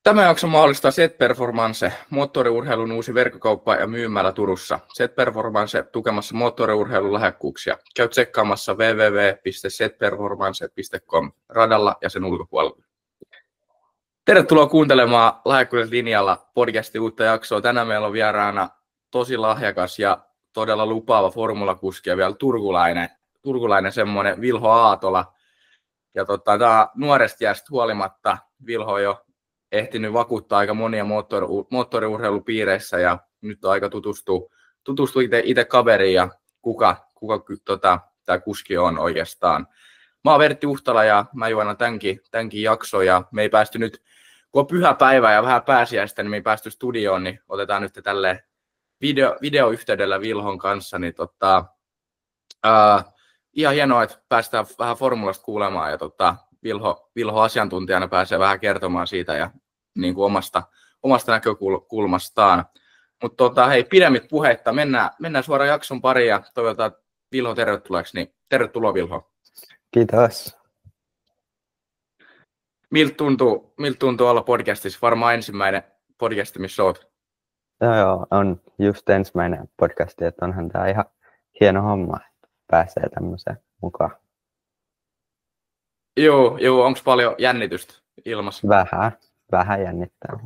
Tämä jakso mahdollistaa Set Performance, moottoriurheilun uusi verkkokauppa ja myymällä Turussa. Set Performance tukemassa moottoriurheilun lahjakkuuksia. Käy tsekkaamassa www.setperformance.com radalla ja sen ulkopuolella. Tervetuloa kuuntelemaan Lahjakkuudet linjalla podcastin uutta jaksoa. Tänään meillä on vieraana tosi lahjakas ja todella lupaava formulakuski ja vielä turkulainen semmoinen Vilho Aatola. Ja tämä nuoresta iästä huolimatta Vilho on jo ehtinyt vakuuttaa aika monia moottoriurheilupiireissä ja nyt on aika tutustua itse kaveriin ja kuka tämä kuski on oikeastaan. Mä oon Vertti Uhtala ja mä juonan tämänkin jakson ja me ei päästy nyt, kun on pyhäpäivä ja vähän pääsiäistä, niin me ei päästy studioon, niin otetaan nyt tälleen videoyhteydellä Vilhon kanssa, niin ihan hienoa, että päästään vähän formulasta kuulemaan ja Vilho asiantuntijana pääsee vähän kertomaan siitä ja niin kuin omasta näkökulmastaan. Mutta hei, pidemmit puheitta, mennään suoraan jakson pariin ja toivotaan Vilho tervetulleeksi, niin tervetuloa Vilho. Kiitos. Miltä tuntuu olla podcastissa? Varmaan ensimmäinen podcast, missä olet. Joo, on just ensimmäinen podcast, että onhan tämä ihan hieno homma, että pääsee tämmöiseen mukaan. Joo, onko paljon jännitystä ilmassa? Vähän jännittää.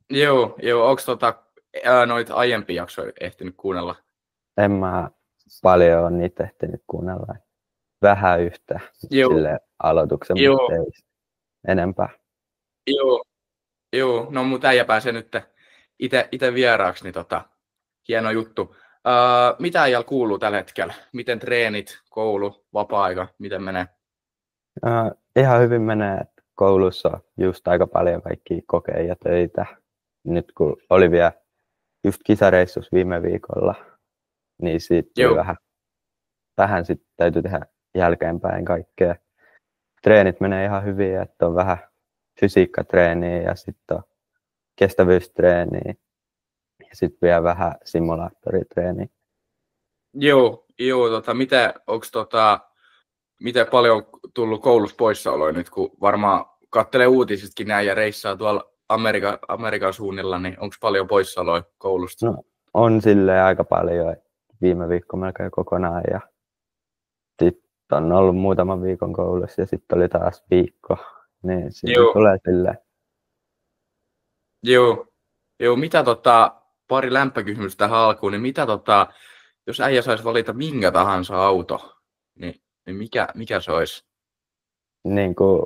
Joo, onko noita aiempia jaksoja ehtinyt kuunnella? En mä paljon ole niitä ehtinyt kuunnella. Vähän yhtä sille aloituksen, mutta ei enempää. Joo, no mut äijä pääsee nyt itse vieraaksi, niin hieno juttu. Mitä äijällä kuuluu tällä hetkellä? Miten treenit, koulu, vapaa-aika, miten menee? Ihan hyvin menee. Koulussa on just aika paljon kaikkia kokeja ja töitä. Nyt kun oli vielä just kisareissus viime viikolla, niin siitä vähän sit täytyy tehdä jälkeenpäin kaikkea. Treenit menee ihan hyvin, että on vähän fysiikkatreeniä ja sitten on kestävyystreeniä ja sitten vielä vähän simulaattoritreeniä. Joo, miten paljon on tullut koulussa poissaoloja nyt, kun varmaan katselee uutisitkin näin ja reissaa tuolla Amerikan suunnilla, niin onko paljon poissaoloja koulusta? No, on silleen aika paljon, viime viikko melkein kokonaan ja sitten on ollut muutaman viikon koulussa ja sitten oli taas viikko, niin sitten tulee silleen. Joo, mitä pari lämpökysymystä tähän alkuun, niin mitä jos äijä saisi valita minkä tahansa auto, niin mikä se olisi? Niin kuin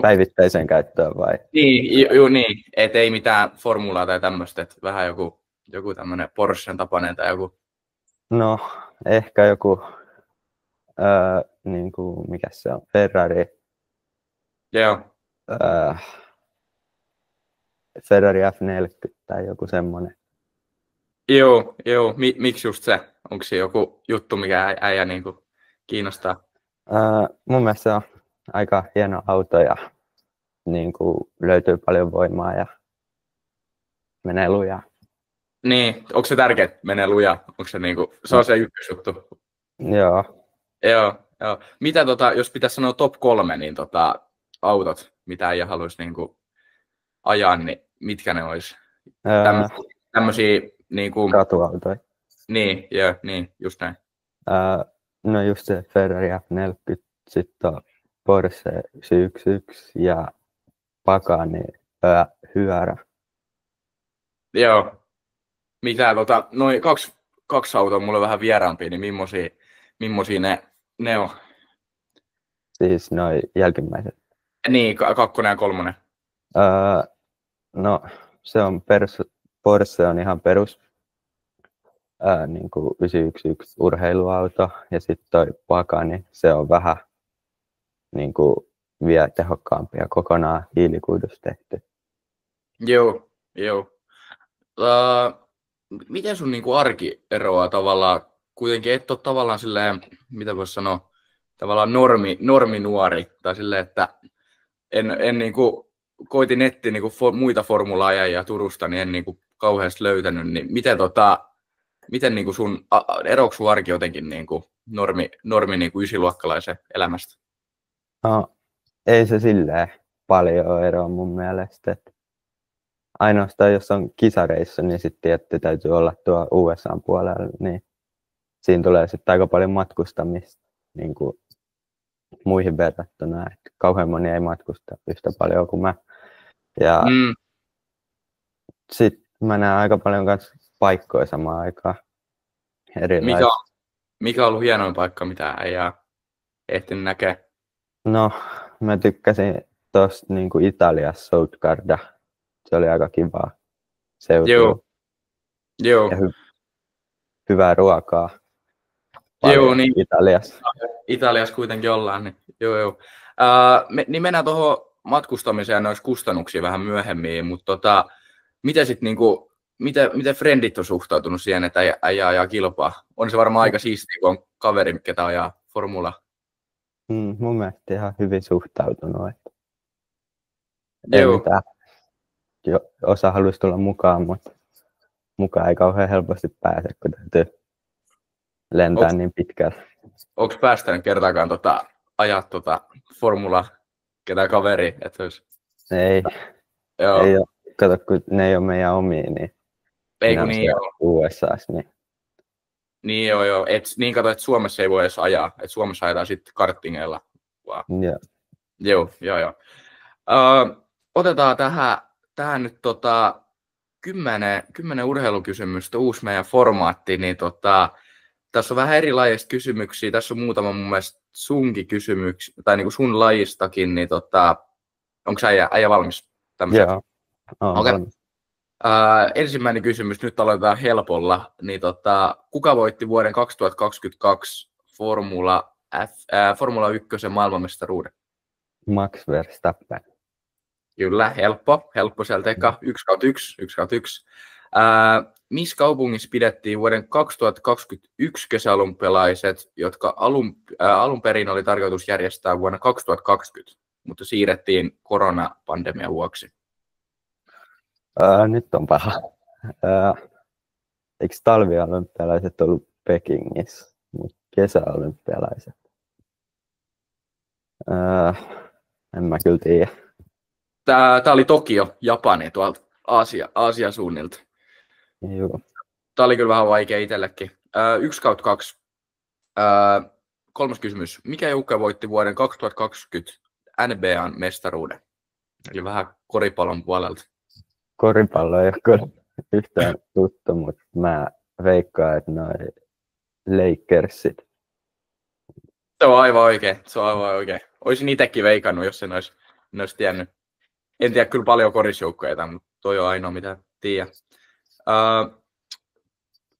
päivittäiseen käyttöön vai? Niin, et ei mitään formulaa tai tämmöistä, että vähän joku tämmöinen Porschen tapainen tai joku. No, ehkä joku, niin kuin, mikä se on, Ferrari. Joo. Ferrari F40 tai joku semmoinen. Joo. Miksi just se? Onko se joku juttu, mikä äijä niin kuin kiinnostaa? Mun mielestä se on aika hieno auto ja niin kuin löytyy paljon voimaa ja menee lujaa. Niin, onko se tärkeää, että menee lujaa? Onko se niinku, se on se ykkösjuttu? Joo. Mitä jos pitäisi sanoa top 3, niin autot, mitä äijä haluaisi niinku ajaa, niin mitkä ne olisi? Tämmöisiä niinku katuautoja. Niin, just näin. No just se Ferrari F40, sitten on Porsche 911 ja Pagani Huayra. Joo. Mitä noin kaksi autoa mulle vähän vieraampia, niin millaisia ne on? Siis noi jälkimmäiset. Niin, 2 ja 3. No se on Porsche on ihan perus niin kuin 911 urheiluauto ja sitten toi Pagani, se on vähän niin kuin vielä tehokkaampi ja kokonaan hiilikuidusta tehty. Joo. Miten sun niinku arki eroaa tavallaan, kuitenkin et ole tavallaan silleen, mitä voisi sanoa, tavallaan norminuori, tai silleen, että en niinku, koitin etsiä niinku muita formula-ajajia Turusta, niin en niinku kauheasti löytänyt, niin miten niinku eroako sun arki jotenkin niinku normi niinku ysiluokkalaisen elämästä? No, ei se silleen paljon eroa mun mielestä. Et ainoastaan jos on kisareissa, niin sitten tietty täytyy olla tuo USAn puolella, niin siinä tulee sitten aika paljon matkustamista niin kuin muihin verrattuna. Et kauhean moni ei matkusta yhtä paljon kuin mä. Ja sitten mä näen aika paljon myös paikkoja samaan aikaan. Mikä on ollut hienoin paikka, mitä ei ole ehtinyt näkemään? No, mä tykkäsin tuosta niin kuin Italiassa Soutgarda. Se oli aika kivaa seutua. Joo. Ja hyvää ruokaa. Joo, niin. Italiassa. Italiassa kuitenkin ollaan. Niin. Joo. Niin mennään tuohon matkustamiseen ja noissa kustannuksia vähän myöhemmin, mutta miten frendit on suhtautunut siihen, että äijä ajaa kilpaa? On se varmaan aika siistiä, kun on kaveri, ketä ajaa formula. Mun mielestä ihan hyvin suhtautunut. Ei mitään. Osa haluaisi tulla mukaan, mutta mukaan ei kauhean helposti pääse, kun täytyy lentää niin pitkälle. Onko päästänyt kertaakaan ajaa formula ketään kaveri? Ei. Joo. Ei ole. Kato, kun ne ei ole meidän omia, niin ei kun niin joo. USAssa. Niin joo. Niin kato, että Suomessa ei voi edes ajaa. Että Suomessa ajetaan sitten karttingeilla. Wow. Joo. Otetaan tähän nyt 10 urheilukysymystä, uusi meidän formaatti, niin tässä on vähän erilaisia kysymyksiä. Tässä on muutama mun mielestä sunkin kysymyksiä, tai niin kuin sun lajistakin, niin onko äijä valmis tämmöisen? Joo. Okay. Ensimmäinen kysymys, nyt aloitetaan helpolla, niin kuka voitti vuoden 2022 Formula 1 maailmanmestaruuden? Max Verstappen. Kyllä, helppo sieltä eka, 1/1. Missä kaupungissa pidettiin vuoden 2021 kesäolympialaiset, jotka alun perin oli tarkoitus järjestää vuonna 2020, mutta siirrettiin koronapandemian vuoksi? Nyt on paha. Eikö talviolympialaiset ollut Pekingissä, mutta kesäolympialaiset? En mä kyllä tiedä. Tämä oli Tokio, Japani, tuolta Aasian suunnilta. Joo. Tämä oli kyllä vähän vaikea itsellekin. 1/2. Kolmas kysymys. Mikä joukko voitti vuoden 2020 NBA:n mestaruuden? Eli vähän koripallon puolelta. Koripallo ei ole kyllä yhtään tuttu, mutta mä veikkaan, että noi Lakersit. Se on aivan oikein. Olisin itsekin veikannut, jos en olisi tiennyt. En tiedä kyllä paljon korisjoukkoja, mutta toi on ainoa mitä tiedän.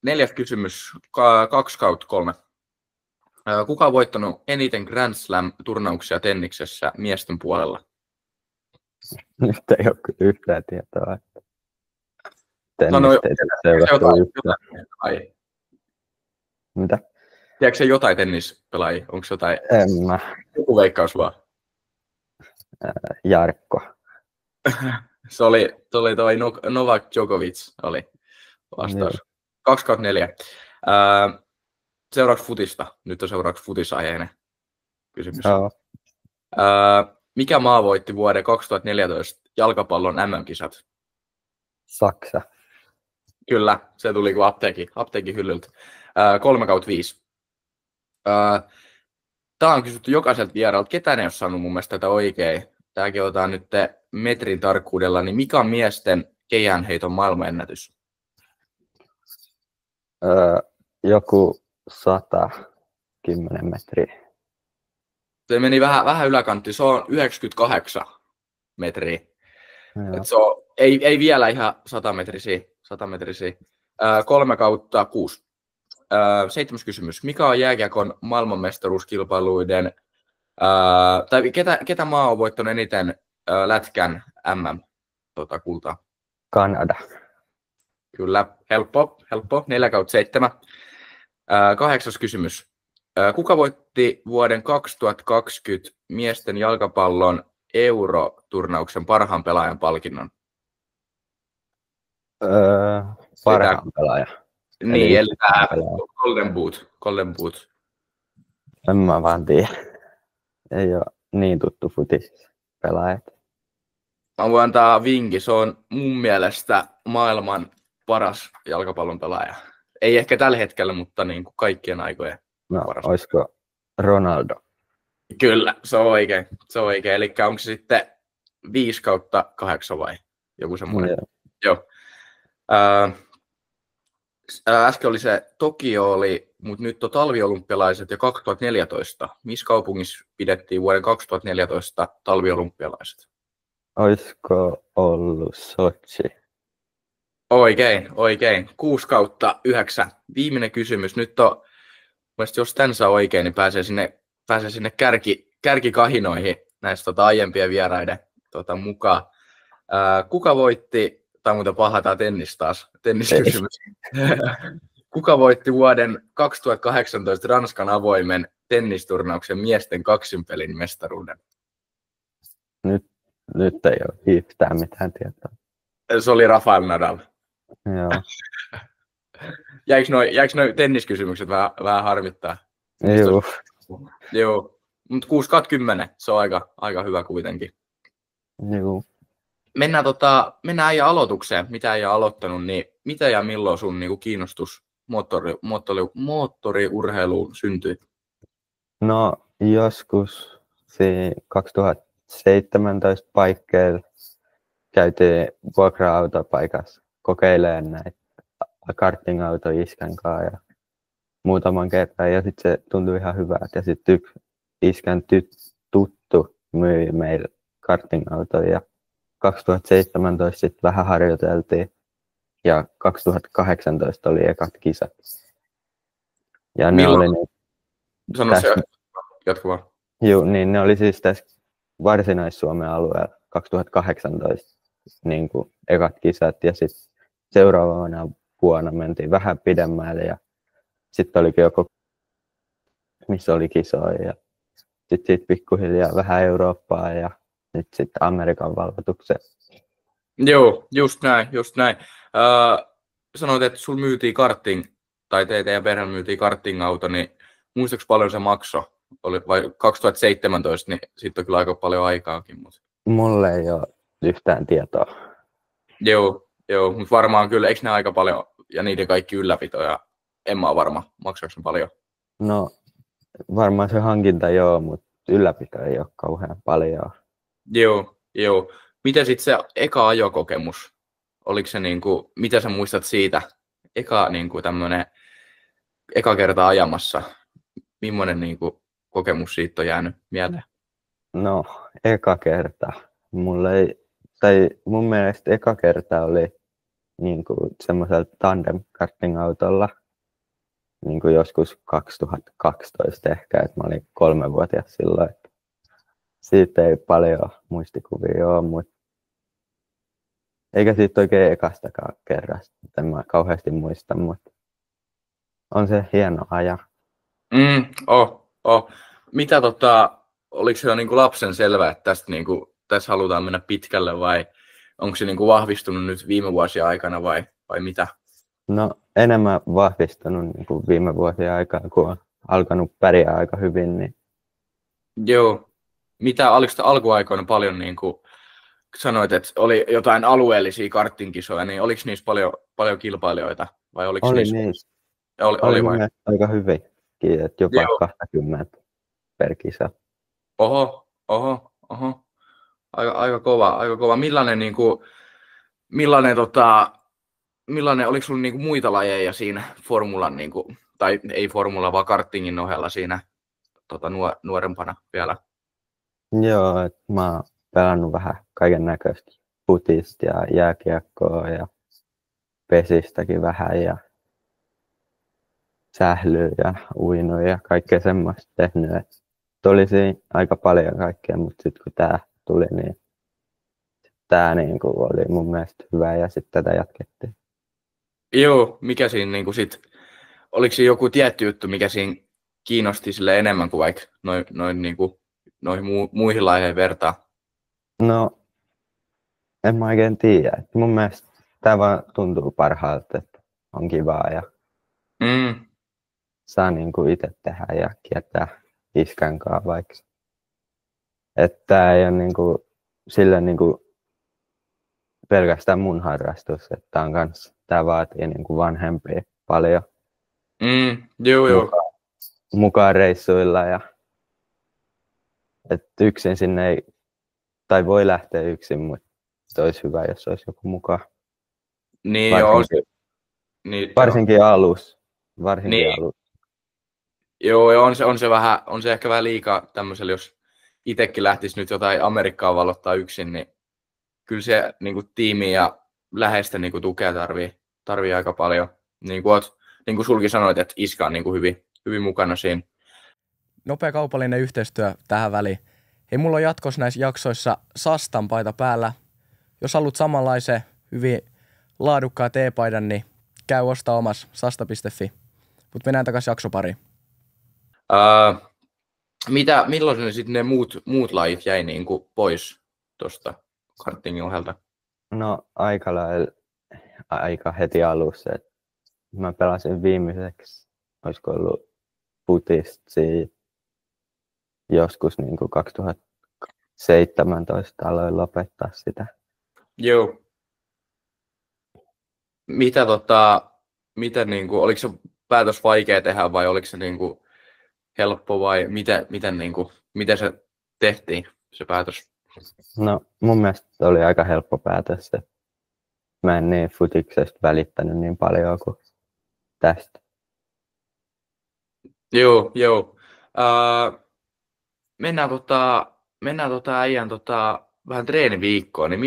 4. kysymys, 2/3. Kuka on voittanut eniten Grand Slam-turnauksia tenniksessä miesten puolella? Nyt ei ole kyllä yhtään tietoa. Tennistä ei seurattu yhtään. Mitä? Tiedätkö se jotain tennispelaajia? Onko jotain? En mä. Joku veikkaus vaan. Jarkko. Se oli toi Novak Djokovic oli vastaus. 2/4. Seuraavaksi futista. Nyt on seuraavaksi futisaiheinen kysymys. Mikä maa voitti vuoden 2014 jalkapallon MM-kisat? Saksa. Kyllä, se tuli kuin apteekin hyllyltä. 3/5. Tämä on kysytty jokaiselta vieraalta. Ketään ei ole saanut mun mielestä tätä oikein. Tämäkin otetaan nyt metrin tarkkuudella. Niin mikä on miesten keihäänheiton maailmanennätys? Joku 110 metriä. Se meni vähän yläkantti. Se on 98 metriä. Se on, ei vielä ihan 100 metrisiä. 3/6. 7. kysymys. Mikä on jääkiekon maailmanmestaruuskilpailuiden, tai ketä maa on voittanut eniten lätkän MM-kultaa? Kanada. Kyllä, helppo. 4/7. 8. kysymys. Kuka voitti vuoden 2020 miesten jalkapallon Euro-turnauksen parhaan pelaajan palkinnon? Parhaan pelaaja. Niin, eli tämä Golden Boot. En mä vaan tiedä. Ei ole niin tuttu futispelaajat. Mä voin antaa vinkin. Se on mun mielestä maailman paras jalkapallon pelaaja. Ei ehkä tällä hetkellä, mutta niin kuin kaikkien aikojen paras. Olisiko Ronaldo? Kyllä, se on oikein. Eli onko se sitten 5/8 vai joku semmoinen? Joo. Äsken oli se Tokio mutta nyt on talviolympialaiset ja 2014. Missä kaupungissa pidettiin vuoden 2014 talviolympialaiset? Olisiko ollut Sochi? Oikein. 6/9. Viimeinen kysymys. Nyt on, jos tän saa oikein, niin pääsee sinne kärkikahinoihin näistä aiempien vieraiden mukaan. Kuka voitti, tai muuten paha tämä tenniskysymys. Kuka voitti vuoden 2018 Ranskan avoimen tennisturnauksen miesten kaksinpelin mestaruuden? Nyt ei ole yhtään mitään tietoa. Se oli Rafael Nadal. Joo. Jäikö noi tenniskysymykset vähän harmittaa? Joo. Mutta 6/10, se on aika hyvä kuitenkin. Joo. Mennään äijän aloitukseen. Mitä äijä aloittanut, niin mitä ja milloin sun niinku kiinnostus moottoriurheiluun syntyi? No joskus 2017 paikkeilla käytiin vuokra-autopaikassa kokeilemaan näitä karting-autoja iskän kanssa ja muutaman kerran ja sitten se tuntui ihan hyvältä ja sitten yksi iskän tuttu myi meille karting-autoja ja 2017 sitten vähän harjoiteltiin ja 2018 oli ekat kisat. Ja ne oli Sano se, jatka vaan. Joo, niin ne oli siis tässä Varsinais-Suomen alueella 2018 niin kuin ekat kisat ja sitten seuraavana vuonna mentiin vähän pidemmälle ja sitten olikin joku, missä oli kisoja ja sitten pikkuhiljaa vähän Eurooppaa ja nyt sitten Amerikan valloitukseen. Joo, just näin. Sanoit, että sulla myytiin karting, tai teidän perheellä myytiin karting-auto, niin muistatko paljon se maksoi? Vai 2017, niin siitä on kyllä aika paljon aikaakin. Mutta... Mulle ei ole yhtään tietoa. Joo, mutta varmaan kyllä, eikö ne aika paljon, ja niiden kaikki ylläpitoja, en mä ole varma, maksaako ne paljon? No, varmaan se hankinta joo, mutta ylläpito ei ole kauhean paljon. Joo. Miten sitten se eka ajokokemus? Oliko se niinku, mitä sä muistat siitä? Niinku tämmönen eka kerta ajamassa. Millainen niinku kokemus siitä on jäänyt mieleen? No, eka kerta. Mun mielestä eka kerta oli niinku semmoisella tandem-karting-autolla niinku joskus 2012 ehkä, että mä olin 3-vuotias silloin. Siitä ei paljon muistikuvia ole, mutta eikä siitä oikein ekastakaan kerrasta. En mä kauheasti muista, mutta on se hieno aja. Mitä oliko se jo niinku lapsen selvä, että tässä halutaan mennä pitkälle vai onko se niinku vahvistunut nyt viime vuosien aikana vai mitä? No enemmän vahvistunut niinku viime vuosien aikana, kun on alkanut pärjää aika hyvin. Niin... Joo. Oliko alkuaikoina paljon, niin kuin sanoit, että oli jotain alueellisia karttingkisoja, niin oliko niissä paljon kilpailijoita? Vai oliko oli niissä? Oli vai? Aika hyvinkin, että jopa 20 per kisa. Oho. Aika kova. Millainen oliko sulla niinku muita lajeja siinä formulan, niinku, tai ei formula, vaan kartingin ohella siinä nuorempana vielä? Joo, että mä oon pelannut vähän kaiken näköistä futista ja jääkiekkoa ja pesistäkin vähän ja sählyä ja uinut ja kaikkea semmoista tehnyt. Oli siinä aika paljon kaikkea, mutta sitten kun tää tuli, niin tää niinku oli mun mielestä hyvä ja sitten tätä jatkettiin. Joo, mikä siinä niinku sit, oliko siinä joku tietty juttu, mikä siinä kiinnosti sille enemmän kuin vaikka noihin muihin lajeihin vertaa? No, en mä oikein tiedä. Mun mielestä tää vaan tuntuu parhaalta, että on kivaa ja saa niinku itse tehdä ja kiertää iskän kanssa vaikka. Että tää ei ole niinku, sille niinku pelkästään mun harrastus, että tää vaatii niin kuin vanhempia paljon Joo. mukaan reissuilla ja että yksin sinne ei, tai voi lähteä yksin, mutta olisi hyvä, jos olisi joku mukaan. Niin Varsinkin alus. Joo, ja on se ehkä vähän liikaa tämmöisellä, jos itsekin lähtisi nyt jotain Amerikkaa valottaa yksin, niin kyllä se niin kuin tiimi ja läheistä niin kuin tukea tarvii aika paljon. Niin kuin sulki sanoit, että iskä on niin kuin hyvin mukana siinä. Nopea kaupallinen yhteistyö tähän väliin. Hei, mulla on jatkossa näissä jaksoissa Sastan paita päällä. Jos haluat samanlaisen hyvin laadukkaan teepaidan, niin käy ostaa omas sasta.fi. Mutta mennään takaisin jaksopariin. Milloin ne sitten ne muut lajit jäi niin kuin pois tuosta kartingin ohjelta? No aika heti alussa. Mä pelasin viimeiseksi, olisiko ollut futista joskus niin kuin 2017 aloin lopettaa sitä. Joo. Miten niin kuin, oliko se päätös vaikea tehdä vai oliko se niin kuin helppo vai miten se tehtiin se päätös? No mun mielestä oli aika helppo päätös. Mä en niin futiksesta välittänyt niin paljon kuin tästä. Joo. Mennään äijän vähän treeniviikkoon, niin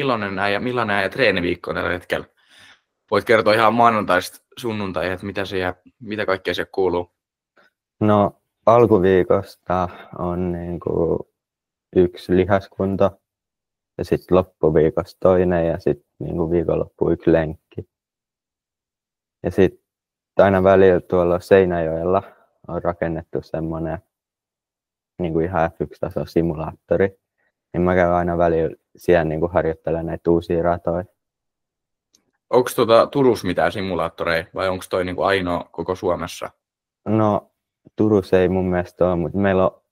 millainen äijä treeniviikko on tällä hetkellä? Voit kertoa ihan maanantaista sunnuntaihin, että mitä kaikkea siellä kuuluu? No alkuviikosta on niinku yksi lihaskunto ja sitten loppuviikosta toinen ja sitten niinku viikonloppu yksi lenkki. Ja sitten aina välillä tuolla Seinäjoella on rakennettu semmoinen niinku ihan F1-tason simulaattori. Niin mä käyn aina välillä siellä niinku harjoittelemaan näitä uusia ratoja. Onko Turussa mitään simulaattoreja vai onko toi niinku ainoa koko Suomessa? No Turussa ei mun mielestä ole, mutta meillä on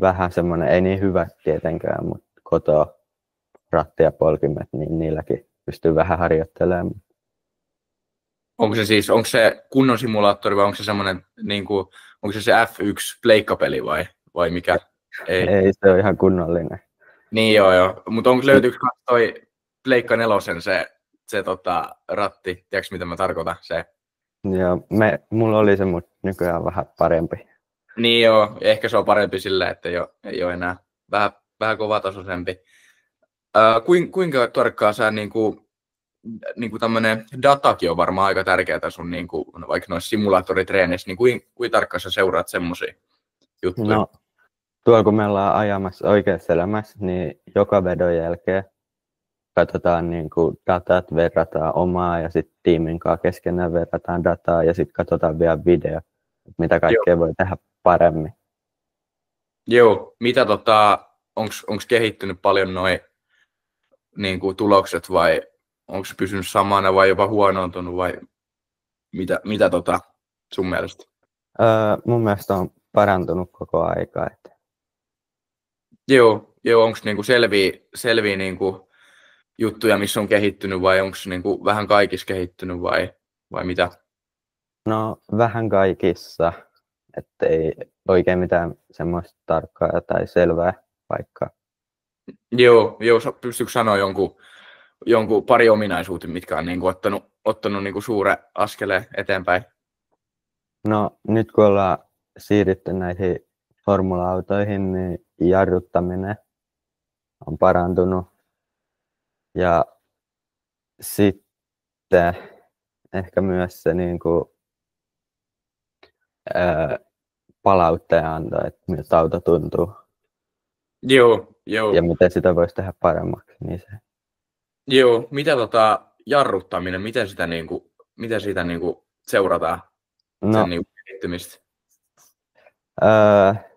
vähän semmoinen, ei niin hyvä tietenkään, mutta kotoa ratti ja polkimet, niin niilläkin pystyy vähän harjoittelemaan. Onko se kunnon simulaattori vai onko se semmoinen, niinku, onko se F1-pleikkapeli vai mikä? Ei, se on ihan kunnollinen. Niin joo, mutta löytyykö toi Pleikka 4 se ratti, tiedätkö mitä mä tarkoitan? Se. Joo, mulla oli se, mutta nykyään vähän parempi. Niin joo, ehkä se on parempi silleen, että ei ole enää vähän kovatasoisempi. Kuinka tarkkaan sä niinku tämmönen datakin on varmaan aika tärkeää sun niinku, vaikka noissa simulaattoritreenissä, niin kuinka tarkkaan sä seuraat semmosia juttuja? No, tuolla kun me ollaan ajamassa oikeassa elämässä, niin joka vedon jälkeen katsotaan niinku datat, verrataan omaa ja sitten tiimin kanssa keskenään verrataan dataa ja sitten katsotaan vielä video, mitä kaikkea voi tehdä paremmin. Joo, onko kehittynyt paljon noi niinku tulokset vai onko se pysynyt samana vai jopa huonontunut vai mitä sun mielestä? Mun mielestä on parantunut koko aika. Joo, onko niinku selviä niinku juttuja, missä on kehittynyt vai onko se niinku vähän kaikissa kehittynyt vai mitä? No vähän kaikissa, ettei oikein mitään semmoista tarkkaa tai selvää paikkaa. Joo, pystytkö sanoa jonkun pari ominaisuutta, mitkä on niinku ottanut niinku suuren askeleen eteenpäin? No nyt kun ollaan siirrytty näihin formula-autoihin, niin jarruttaminen on parantunut. Ja sitten ehkä myös se niinku, palautteen anto, että miltä auto tuntuu. Joo. Ja miten sitä voisi tehdä paremmaksi. Niin se. Joo, mitä jarruttaminen, miten sitä seurataan, sen niinku kehittymistä?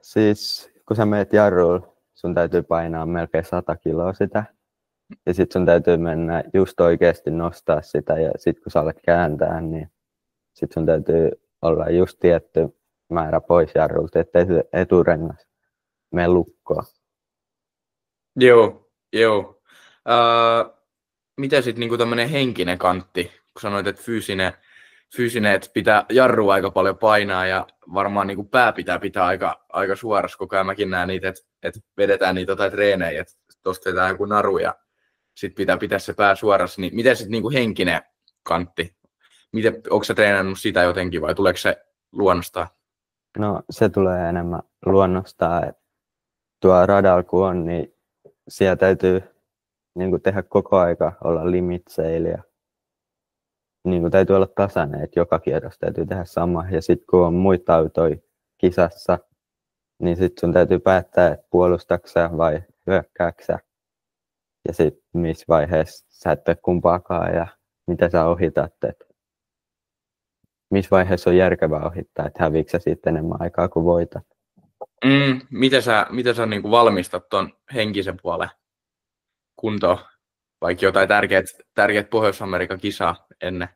Siis kun sä meet jarrulla, sun täytyy painaa melkein 100 kiloa sitä. Ja sit sun täytyy mennä just oikeasti nostaa sitä ja sit kun sä alat kääntää, niin sit sun täytyy olla just tietty määrä pois jarrulta, ettei se eturengas mene lukkoon. Joo. miten sitten niinku tämmöinen henkinen kantti, kun sanoit, että fyysinen, että pitää jarrua aika paljon painaa ja varmaan niinku pää pitää aika suorassa koko ajan. Mäkin näen niitä, että vedetään niitä jotain treenejä, että tuosta vetää joku naru ja sitten pitää se pää suorassa. Niin miten sitten niinku henkinen kantti? Onko sä treenannut sitä jotenkin vai tuleeko se luonnostaan? No se tulee enemmän luonnostaan, että tuo radalla kun on, niin siellä täytyy niin kuin tehdä koko aika, olla limitseillä ja niin kuin täytyy olla tasainen, että joka kierros täytyy tehdä sama. Ja sitten kun on muita autoja kisassa, niin sitten sun täytyy päättää, että puolustaksä vai hyökkääksä. Ja sitten missä vaiheessa sä et tee kumpaakaan ja mitä sä ohitat. Että missä vaiheessa on järkevää ohittaa, että häviikö sä siitä enemmän aikaa kuin voitat. Miten sä niin kuin valmistat tuon henkisen puolen kuntoon? Vaikka jotain tärkeät Pohjois-Amerikan kisaa ennen?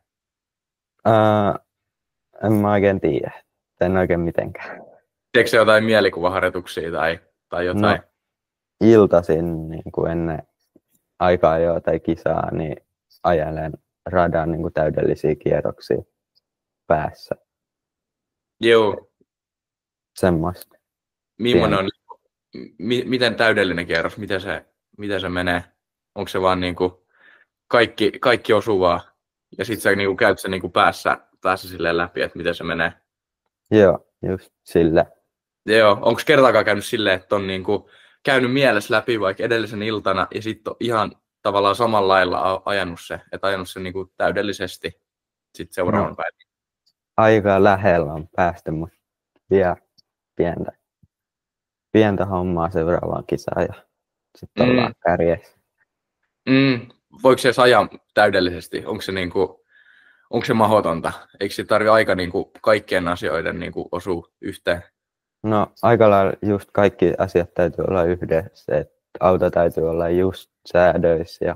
En mä oikein tiedä. En oikein mitenkään. Teekö se jotain mielikuvaharjoituksia tai jotain? No, iltaisin niin kuin ennen aikaa jo tai kisaa, niin ajelen radan niin kuin täydellisiä kierroksia päässä. Joo. Semmoista. Millainen on, miten täydellinen kierros? Miten se menee? Onko se vaan niin kuin kaikki osuvaa ja sitten sä niin kuin käyt sen niin kuin päässä silleen läpi, että miten se menee? Joo, just sillä. Joo, onko kertaakaan käynyt silleen, että on niin kuin käynyt mielessä läpi vaikka edellisen iltana ja sitten on ihan tavallaan samalla lailla ajanut se niin kuin täydellisesti sitten seuraavan päivän? Aika lähellä on päästy, mutta vielä pientä hommaa seuraavaan kisaan ja sitten ollaan kärjessä. Voiko se ajaa täydellisesti? Onko se mahdotonta? Eikö se tarvitse aika niin kuin kaikkien asioiden niin kuin osua yhteen? No aika lailla just kaikki asiat täytyy olla yhdessä. Et auto täytyy olla just säädöissä ja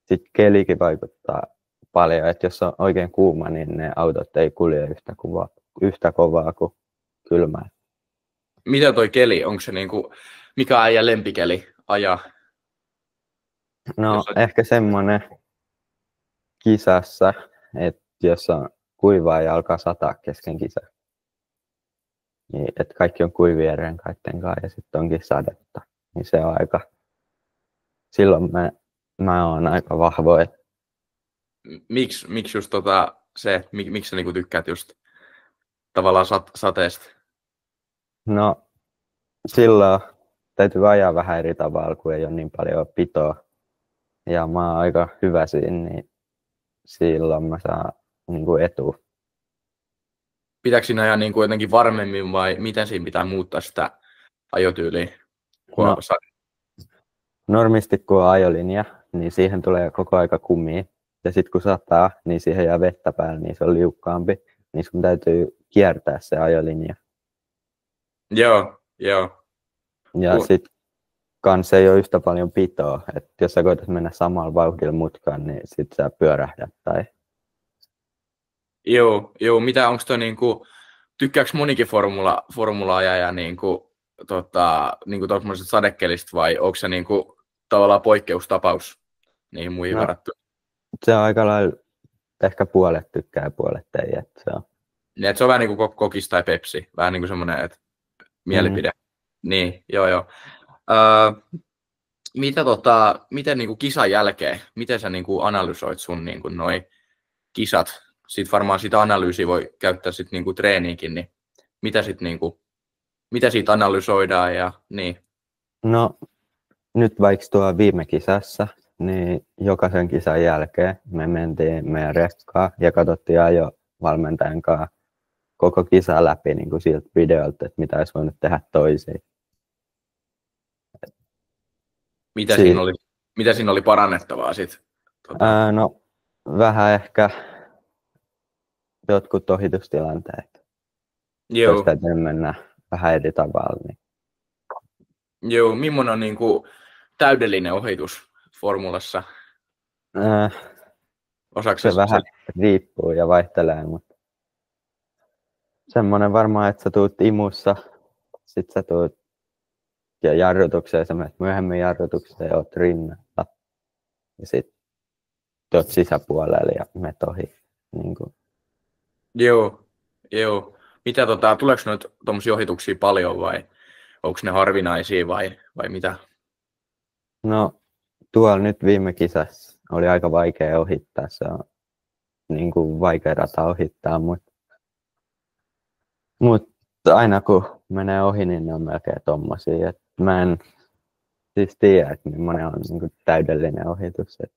sitten kelikin vaikuttaa paljon. Et jos on oikein kuuma, niin ne autot ei kulje yhtä kovaa kuin kylmää. Mitä toi keli? Onko se niinku, mikä äijän lempikeli ajaa? No ehkä semmoinen kisassa, että jos on kuivaa ja alkaa sataa kesken kisa, niin että kaikki on kuivien renkaiden kanssa ja sitten onkin sadetta, niin se on aika, silloin mä oon aika vahvoin. Miksi just miksi sä niinku tykkäät just tavallaan sateesta? No silloin täytyy ajaa vähän eri tavalla, kun ei ole niin paljon pitoa. Ja mä oon aika hyvä siinä, niin silloin mä saan niin kuin etua. Pitääkö siinä ajaa niin kuin jotenkin varmemmin vai miten siinä pitää muuttaa sitä ajotyyliä? No, normisti kun on ajolinja, niin siihen tulee koko aika kumia. Ja sitten kun sataa, niin siihen jää vettä päälle, niin se on liukkaampi. Niin sun täytyy kiertää se ajolinja. Joo. Ja sitten kans ei ole yhtä paljon pitoa. Että jos sä koetat mennä samalla vauhdilla mutkaan, niin sit sä pyörähdät tai... Joo. Onko toi niinku, tykkääks monikin formula-ajaja niinku tuollaiset sadekelistä vai onko se niinku tavallaan poikkeustapaus niihin muihin verrattuna? Se on aika lailla, ehkä puolet tykkää ja puolet ei. Että se on. Niin, että se on vähän niin kuin kokis tai Pepsi, vähän niin kuin semmoinen että mielipide. Niin, joo. Miten niin kuin kisan jälkeen, miten sä niin kuin analysoit sun niin kuin noi kisat? Sitten varmaan sitä analyysiä voi käyttää sit niin kuin treeniinkin, niin mitä siitä analysoidaan ja niin? No nyt vaikka tuo viime kisassa, niin jokaisen kisan jälkeen me mentiin meidän rekkaan ja katsottiin ajovalmentajan kanssa koko kisa läpi niin kuin siltä videolta, että mitä olisi voinut tehdä toisin. Mitä siinä oli parannettavaa sitten? No vähän ehkä jotkut ohitustilanteet. Joo. Jos täytyy mennä vähän eri tavalla. Niin. Joo, millainen on niin kuin täydellinen ohitus formulassa? Se vähän riippuu ja vaihtelee, mutta semmoinen varmaan, että sä tuut imussa, sit sä tuut ja jarrutukseen, sä menet myöhemmin jarrutukseen ja oot rinnalla. Ja sit tuot sisäpuolelle ja met ohi. Niin kuin. Joo. Mitä tuleeko noita tuommoisia ohituksia paljon vai onko ne harvinaisia vai mitä? No tuolla nyt viime kisassa oli aika vaikea ohittaa. Se on niin kuin vaikea rata ohittaa, mutta aina kun menee ohi, niin ne on melkein tommosia. Et mä en siis tiedä, että millainen on niin kuin täydellinen ohitus. Et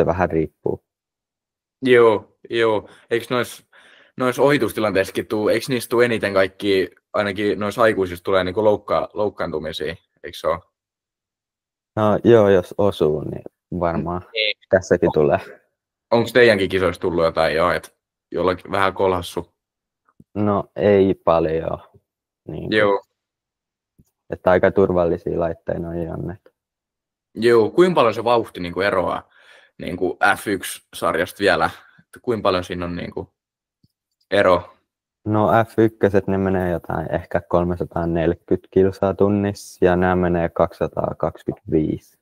se vähän riippuu. Joo. Eikö noissa ohitustilanteissakin eikö niistä tule eniten kaikki, ainakin noissa aikuisissa tulee niinku loukkaantumisia, eikö se ole? No joo, jos osuu, niin varmaan tässäkin tulee. Onko teidänkin kisoissa tullut jotain jo, että jollakin vähän kolhassu? No ei paljon. Niin Joo. Että aika turvallisia laitteita on. Joo, kuinka paljon se vauhti niinku eroaa niinku F1-sarjasta vielä? Että kuinka paljon siinä on niinku ero? No F1 ne menee jotain ehkä 340 kilsaa tunnissa ja nämä menee 225.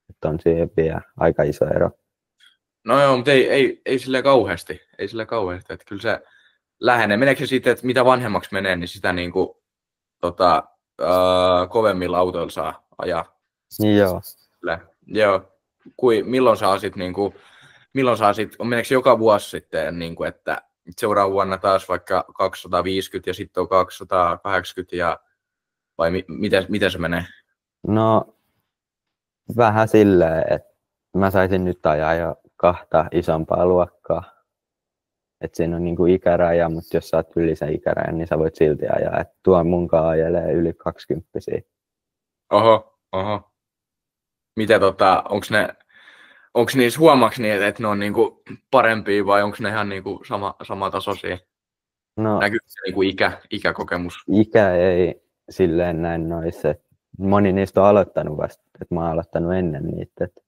Että on siihen vielä aika iso ero. No joo, mutta ei silleen kauheasti. Että kyllä se lähenee. Meneekö se siitä, että mitä vanhemmaksi menee, niin sitä niinku, kovemmilla autoilla saa ajaa? Joo. Joo. Milloin saa sitten, meneekö joka vuosi sitten, niinku, että seuraava vuonna taas vaikka 250 ja sitten on 280 vai miten se menee? No vähän silleen, että mä saisin nyt ajaa jo 2 isompaa luokkaa. Että siinä on niinku ikäraja, mutta jos sä oot yli sen ikärajan, niin sä voit silti ajaa. Että tuo munkaan ajelee yli 20. Oho. Mitä onko niissä huomaaks niin, että ne on niinku parempia vai onko ne ihan niinku samatasoisia? No, näkyykö se niinku ikäkokemus? Ikä ei silleen näin noissa. Moni niistä on aloittanut vasta, että mä oon aloittanut ennen niitä. Et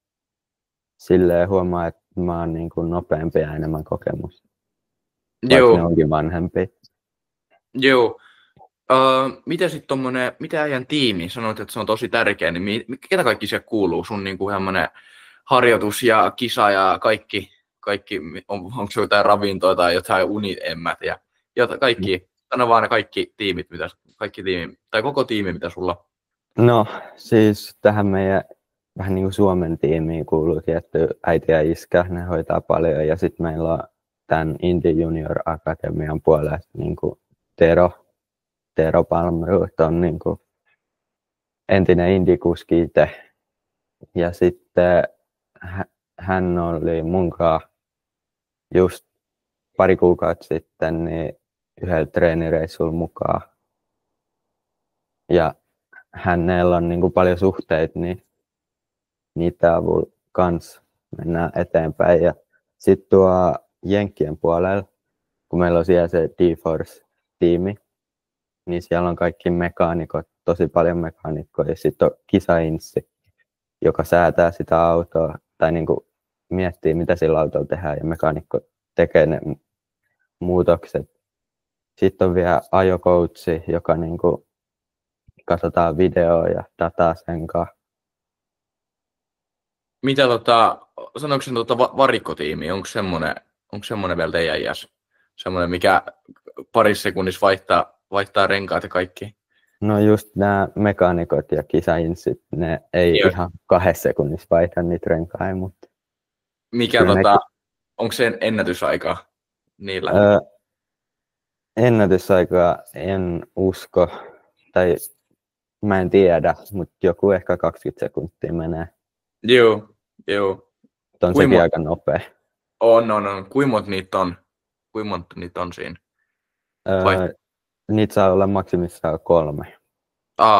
silleen huomaa, että mä oon niinku nopeampi ja enemmän kokemus. Vaikka ne onkin vanhempia. Joo. Miten sitten tommonen, mitä äijän tiimi, sanoit, että se on tosi tärkeä, niin ketä kaikki siellä kuuluu? Sun niinku semmonen harjoitus ja kisa ja kaikki onko se jotain ravintoa tai jotain uniemmät ja kaikki, sano vaan ne kaikki tiimit, tai koko tiimi, mitä sulla? No siis tähän meidän vähän niin kuin Suomen tiimiin kuuluu tietty äiti ja iskä, ne hoitaa paljon ja sitten meillä on tämän Indy Junior Akatemian puolesta niin kuin Tero Palmroth on niin kuin entinen Indy-kuski itse. Ja sitten hän oli munkaan just pari kuukautta sitten niin yhdellä treenireissulla mukaan. Ja hänellä on niin kuin paljon suhteita, niin niitä avulla kanssa mennään eteenpäin. Ja sitten tuo Jenkkien puolella, kun meillä on siellä se D-Force-tiimi, niin siellä on kaikki mekaanikot, tosi paljon mekaanikkoja. Ja sitten on kisainssi, joka säätää sitä autoa tai niin kuin miettii, mitä sillä autolla tehdään, ja mekaanikko tekee ne muutokset. Sitten on vielä ajokoutsi, joka niin kuin katsotaan videoa ja dataa sen kanssa. Mitä sanoiko sen varikkotiimi, onko semmoinen vielä teidän iässä? Semmoinen, mikä parissa sekunnissa vaihtaa renkaat ja kaikki? No just nämä mekaanikot ja kisainssit, ne ei ihan 2 sekunnissa vaihda niitä renkaita, mutta... Onko se ennätysaika niillä? Ennätysaikaa en usko, tai mä en tiedä, mutta joku ehkä 20 sekuntia menee. Joo. On sekin aika nopea. On. Kuinka monta niitä on siinä? Niitä saa olla maksimissaan 3.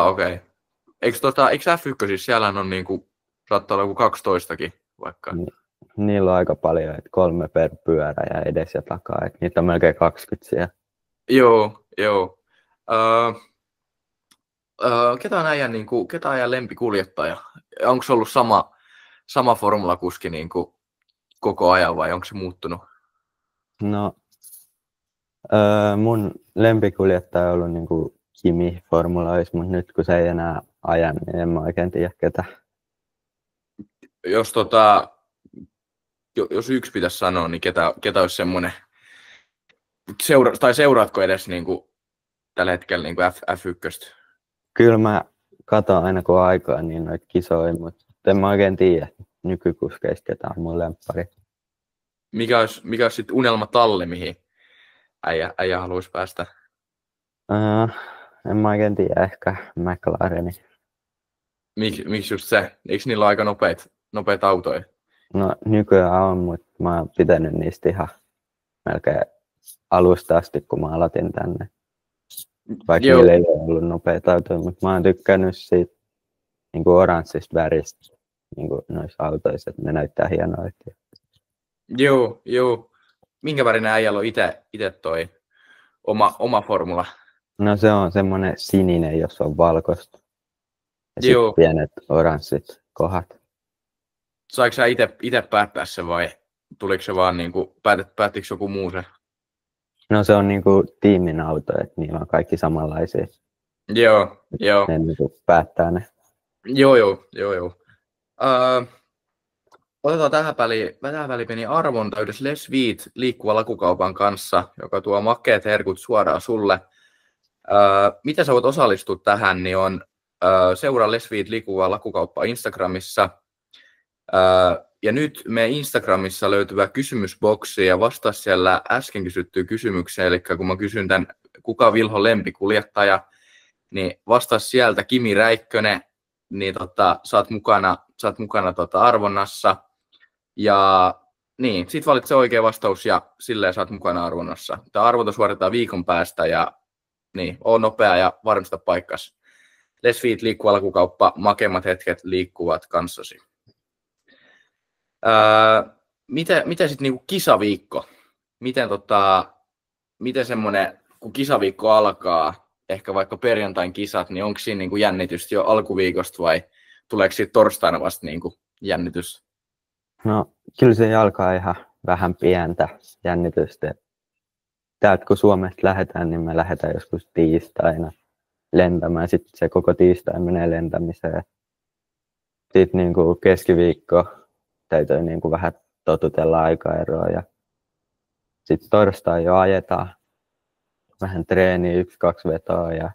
Okei. Eikö F1 siis siellä on niinku, saattaa olla joku 12kin vaikka? Niillä on aika paljon, että 3 per pyörä ja edes ja takaa, että niitä on melkein 20 siellä. Joo. Ketä on äijän lempikuljettaja? Onko se ollut sama formulakuski niinku koko ajan vai onko se muuttunut? No, mun lempikuljettaja on ollut niinku Kimi Formula-ys, mutta nyt kun se ei enää aja, niin en mä oikein tiedä ketä. Jos jos yksi pitäisi sanoa, niin ketä olisi semmoinen, seuraatko edes niin kuin, tällä hetkellä niin kuin F1? Kyllä mä katon aina kun on aikaa niin noita kisoja, mutta en mä oikein tiedä nykykuskeista ketä on mun lemppari. Mikä olisi sitten unelmatalli, mihin äijä haluaisi päästä? En mä oikein tiedä, ehkä McLareni. Miksi just se? Eikö niillä ole aika nopeita autoja? No nykyään on, mutta mä oon pitänyt niistä ihan melkein alusta asti, kun mä aloitin tänne. Vaikka niillä ei ole ollut nopeita autoja, mutta mä oon tykkännyt siitä niin kuin oranssista väristä niin kuin noissa autoissa, että ne näyttää hienoilta. Joo. Minkä värinen äijällä on itse toi oma formula? No se on semmoinen sininen, jos on valkoista. Ja sitten pienet oranssit kohdat. Saiko sä itse päättää se vai tuliko se vaan niinku, päättikö joku muu se? No se on niinku tiimin auto, että niillä on kaikki samanlaisia. Joo. Ne niinku päättää ne. Joo. Otetaan tähän väliin pieni arvonta yhdessä Les Vit liikkuva lakukaupan kanssa, joka tuo makeat herkut suoraan sulle. Miten sä voit osallistua tähän, niin on seuraa Les Vit liikkuva lakukauppa Instagramissa. Ja nyt meidän Instagramissa löytyvä kysymysboksi ja vastaa siellä äsken kysyttyyn kysymykseen, eli kun mä kysyn tämän, kuka Vilhon lempikuljettaja, niin vastaa sieltä Kimi Räikkönen, niin saat mukana arvonnassa. Ja niin, sit valitse oikea vastaus ja silleen saat mukana arvonnassa. Tämä arvonta suoritetaan viikon päästä ja niin, on nopea ja varmista paikkas. Les Vit liikkuva lakukauppa, makeimmat hetket liikkuvat kanssasi. Miten sitten niinku kisaviikko? Miten semmoinen, kun kisaviikko alkaa, ehkä vaikka perjantain kisat, niin onko siinä niinku jännitystä jo alkuviikosta vai tuleeko siitä torstaina vasta niinku jännitys? No kyllä se alkaa ihan vähän pientä jännitystä. Täältä kun Suomesta lähdetään, niin me lähdetään joskus tiistaina lentämään. Sitten se koko tiistai menee lentämiseen. Sitten niinku keskiviikko täytyy niinku vähän totutella aikaeroa. Ja sitten torstai jo ajetaan vähän treeniä, 1-2 vetoa ja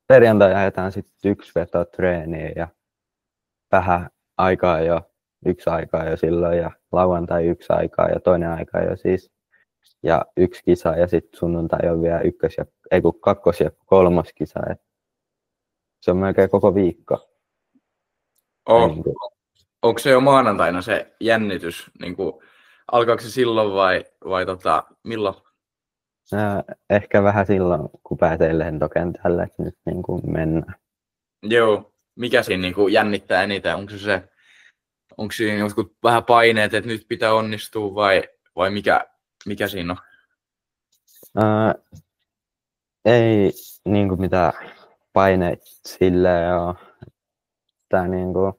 perjantai ajetaan sitten 1 veto treeniä ja vähän aikaa jo, 1 aikaa jo silloin ja lauantai 1 aikaa ja toinen aikaa jo siis. Ja 1 kisa ja sitten sunnuntai on vielä 2. ja 3. kisa. Et se on melkein koko viikko. Onko se jo maanantaina se jännitys? Niinku, alkaako se silloin vai milloin? Ehkä vähän silloin, kun pääsee lentokentälle, että nyt niin kuin mennään. Joo. Mikä siinä niin kuin jännittää eniten? Onko siinä jotkut vähän paineet, että nyt pitää onnistua vai mikä siinä on? Ei niin kuin mitään paineita silleen ole. Tämä niin kuin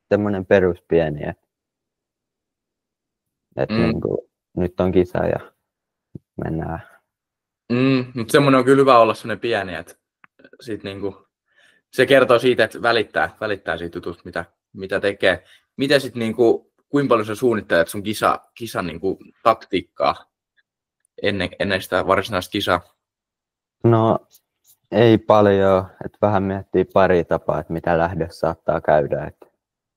semmoinen peruspieni, että niin kuin, nyt on kisa ja mennään. Mutta semmoinen on kyllä hyvä olla semmoinen pieni, että sit niinku, se kertoo siitä, että välittää siitä jutusta, mitä tekee. Miten sitten niinku, kuinka paljon sä suunnittelet sun kisan niinku, taktiikkaa ennen sitä varsinaista kisaa? No ei paljon, että vähän miettii pari tapaa, että mitä lähdössä saattaa käydä, että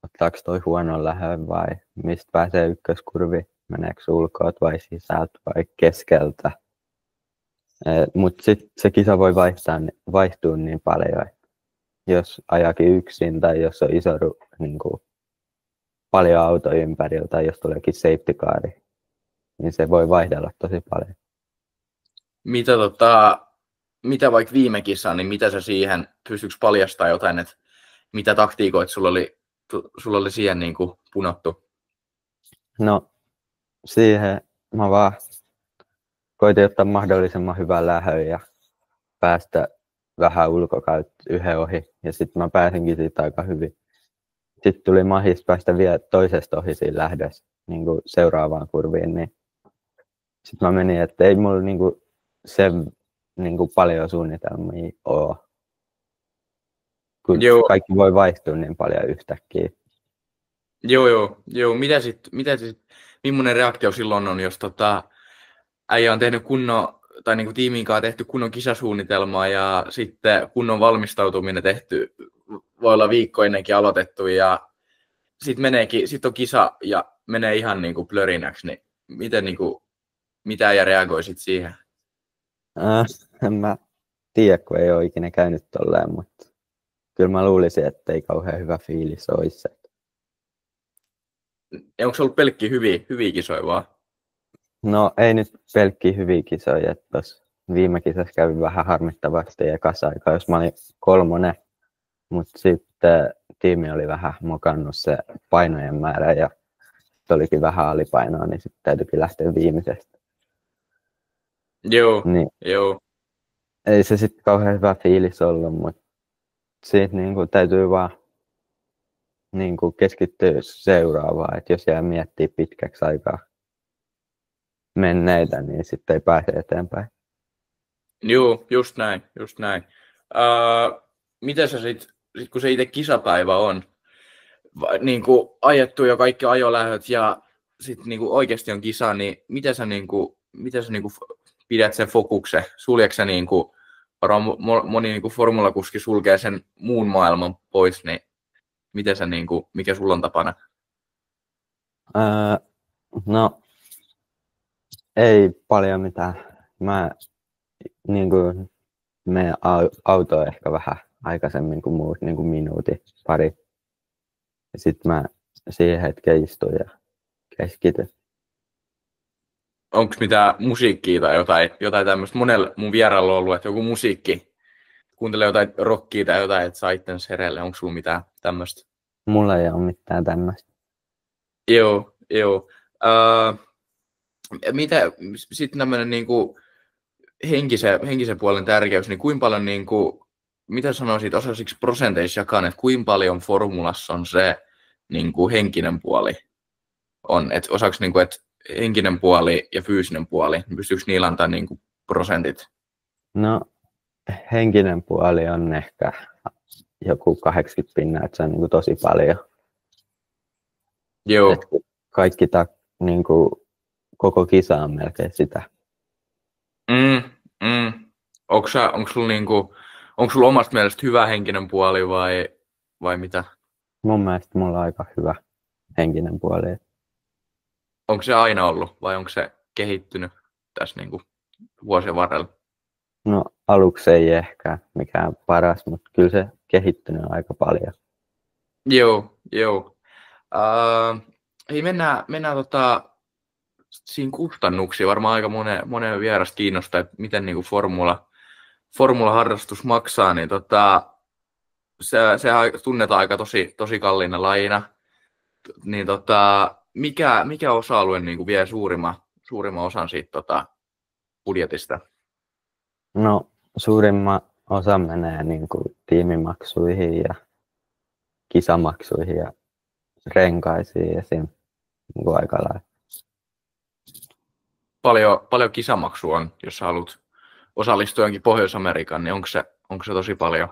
ottaako toi huonon lähön vai mistä pääsee ykköskurvi, meneekö ulkoot vai sisältä vai keskeltä. Mutta sitten se kisa voi vaihtua niin paljon, että jos ajakin yksin tai jos on iso niin kuin, paljon autoja ympärillä tai jos tuleekin safety car, niin se voi vaihdella tosi paljon. Mitä vaikka viime kisaan, niin mitä sä siihen, pystyykö paljastamaan jotain, että mitä taktiikoita sulla oli siihen niin kuin punottu? No siihen mä vaan koitin ottaa mahdollisimman hyvän lähön ja päästä vähän ulkokautta yhden ohi ja sitten mä pääsinkin siitä aika hyvin. Sitten tuli mahis päästä vielä toisesta ohi siinä lähdössä niin kuin seuraavaan kurviin, niin sitten mä menin, että ei mulla niin kuin sen niin kuin paljon suunnitelmia ole. Kun kaikki voi vaihtua niin paljon yhtäkkiä. Joo. Millainen reaktio silloin on, jos äijä on tehnyt tai niinku tiimin kanssa tehty kunnon kisasuunnitelmaa ja sitten kunnon valmistautuminen tehty, voi olla viikko ennenkin aloitettu ja sitten on kisa ja menee ihan niinku plörinäksi, niin mitä äijä reagoi sit siihen? En mä tiedä, kun ei ole ikinä käynyt tolleen, mutta kyllä mä luulisin, että ei kauhean hyvä fiilis olisi. Onko se ollut pelkkiä hyviä kisoja vaan? No ei nyt pelkkiä hyviä kisoja, että tuossa viime kisassa kävi vähän harmittavasti ekassa aikaa, jos mä olin 3, mutta sitten tiimi oli vähän mokannut se painojen määrä ja olikin vähän alipainoa, niin sitten täytyykin lähteä viimeisestä. Joo. Ei se sitten kauhean hyvä fiilis ollut, mutta siitä niinku täytyy vaan niinku keskittyä seuraavaan, että jos jää miettiä pitkäksi aikaa menneitä, niin sitten ei pääse eteenpäin. Joo, just näin. Miten sä sit kun se itse kisapäivä on niinku ajettu jo kaikki ajolähöt ja sitten niinku oikeasti on kisa, niin miten sä pidät sen fokuksen? Suljeeko sä varmaan moni formulakuski sulkee sen muun maailman pois, niin miten sä mikä sulla on tapana? No ei paljon mitään. Mä menen autoon ehkä vähän aikaisemmin kuin muut, minuutin, pari. Ja sitten mä siihen hetkeen istun ja keskityn. Onko mitään musiikkia tai jotain tämmöistä? Monella mun vierailla on ollut, että joku musiikki, kuuntelee jotain rockia tai jotain, että saa itsensä hereille. Onko sulla mitään tämmöistä? Mulla ei ole mitään tämmöistä. Joo. Mitä sitten tämmöinen henkisen puolen tärkeys, niin kuinka paljon, mitä sanoisit, osaisitko prosenteissa jakaa, että kuinka paljon formulassa on se henkinen puoli on, että osaako että henkinen puoli ja fyysinen puoli, niin pystyykö niillä antaa prosentit? No henkinen puoli on ehkä joku 80%, että se on tosi paljon. Joo. Et kaikki koko kisa on melkein sitä. Onko sulla omasta mielestä hyvä henkinen puoli vai mitä? Mun mielestä mulla on aika hyvä henkinen puoli. Onko se aina ollut vai onko se kehittynyt tässä vuosien varrella? No aluksi ei ehkä mikään paras, mutta kyllä se kehittynyt aika paljon. Joo. Hei, mennään siinä kustannuksiin. Varmaan aika monen vierasta kiinnostaa, että miten formula-harrastus maksaa, niin se tunnetaan aika tosi kalliina lajina. Niin mikä osa-alue vie suurimman osan siitä budjetista? No suurimman osan menee tiimimaksuihin ja kisamaksuihin ja renkaisiin ja siinä aika lailla. Paljon kisamaksua on, jos haluat osallistua jonkin Pohjois-Amerikan, niin onko se tosi paljon?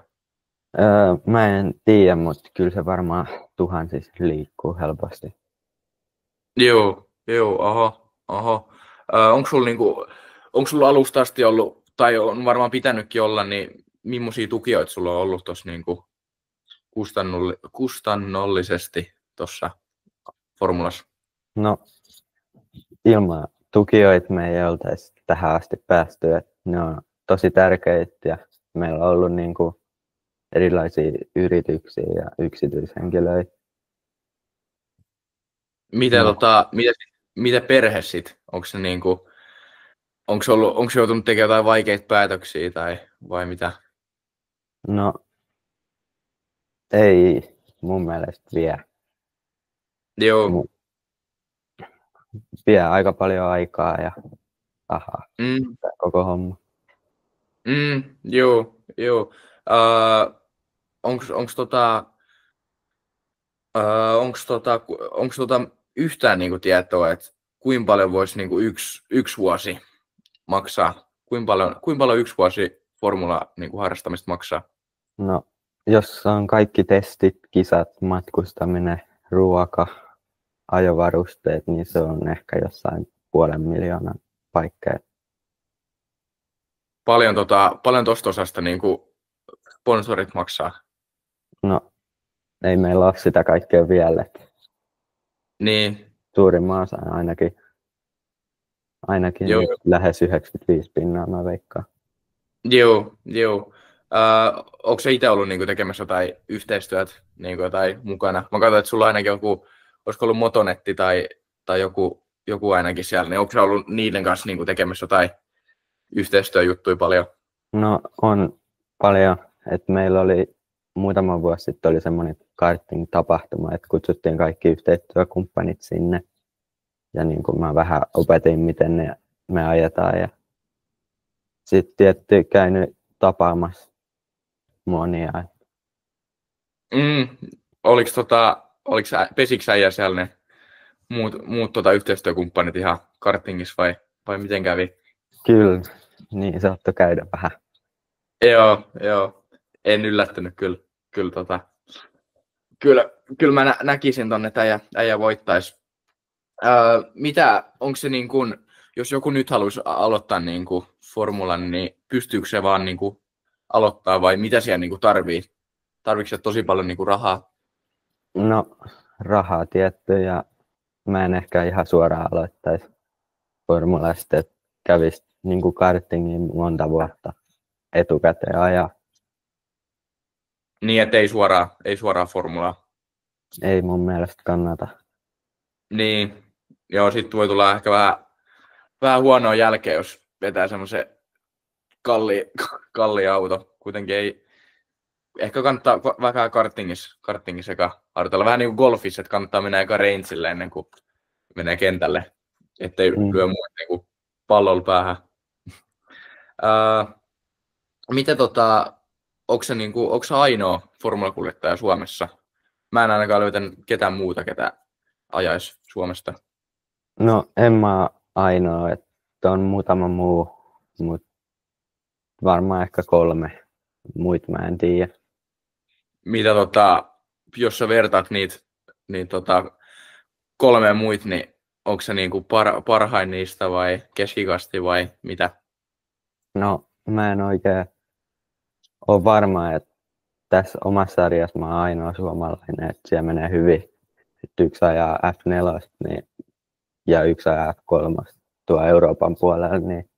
Mä en tiedä, mutta kyllä se varmaan tuhansissa liikkuu helposti. Joo, aha. Onko sulla alusta asti ollut, tai on varmaan pitänytkin olla, niin millaisia tukijoita sulla on ollut tuossa kustannollisesti tuossa formulassa? No ilman tukijoita me ei oltaisi tähän asti päästy, että ne on tosi tärkeitä ja meillä on ollut erilaisia yrityksiä ja yksityishenkilöitä. Miten perhe sit? Onko se onko se joutunut tekemään jotain vaikeita päätöksiä vai mitä? No ei mun mielestä vie. Joo. Vie aika paljon aikaa ja rahaa koko homma. Joo. Onko yhtään tietoa, että kuinka paljon voisi yksi vuosi maksaa? Kuinka paljon yksi vuosi formula harrastamista maksaa? No jos on kaikki testit, kisat, matkustaminen, ruoka, ajovarusteet, niin se on ehkä jossain 500 000 paikkeja. Paljon tosta osasta niin kuin sponsorit maksaa? No, ei meillä ole sitä kaikkea vielä. Niin. Suurimman osan ainakin Joo. nyt lähes 95% mä veikkaan. Joo. Onko se itse ollut niinku tekemässä jotain yhteistyötä niinku jotain mukana? Mä katsoin, että sulla ainakin olisiko ollut Motonetti tai joku ainakin siellä, niin onko se ollut niiden kanssa niinku tekemässä jotain yhteistyöjuttuja paljon? No on paljon, että meillä oli muutama vuosi sitten oli semmoinen karting-tapahtuma, että kutsuttiin kaikki yhteistyökumppanit sinne. Ja niin kuin mä vähän opetin, miten me ajetaan. Ja sitten tietty käynyt tapaamassa monia. Pesikö äijä siellä ne muut yhteistyökumppanit ihan kartingissa vai miten kävi? Kyllä, niin saattoi käydä vähän. Joo. En yllättynyt kyllä mä näkisin tonne, että äijä voittaisi. Onko se niin kuin, jos joku nyt haluaisi aloittaa niin kuin formulan, niin pystyykö se vaan niin kuin aloittaa vai mitä siellä niin kuin tarvii? Tarvitsetko se tosi paljon niin kuin rahaa? No rahaa tietty ja mä en ehkä ihan suoraan aloittaisi formulasta, että kävisi niin kuin kartingin monta vuotta etukäteen ajaa. Niin, että ei suoraan formulaa. Ei mun mielestä kannata. Niin, joo, sitten voi tulla ehkä vähän huonoa jälkeä, jos vetää semmoisen kalli auto. Kuitenkin ei, ehkä kannattaa vähän kartingissa eka harjoitella. Vähän niin kuin golfissa, että kannattaa mennä eka rangeille ennen kuin menee kentälle, ettei lyö muut niin pallolla päähän. Miten onko se ainoa formulakuljettaja Suomessa? Mä en ainakaan löytänyt ketään muuta, ketä ajaisi Suomesta. No en mä ainoa, että on muutama muu, mutta varmaan ehkä 3. Muita mä en tiedä. Mitä jos sä vertaat niitä 3 muita, niin onko se niinku parhain niistä vai keskikasti vai mitä? No mä en oikein ole varma, että tässä omassa sarjassa mä oon ainoa suomalainen, että siellä menee hyvin. Sitten yksi ajaa F4 niin, ja yksi ajaa F3 tuo Euroopan puolella, niin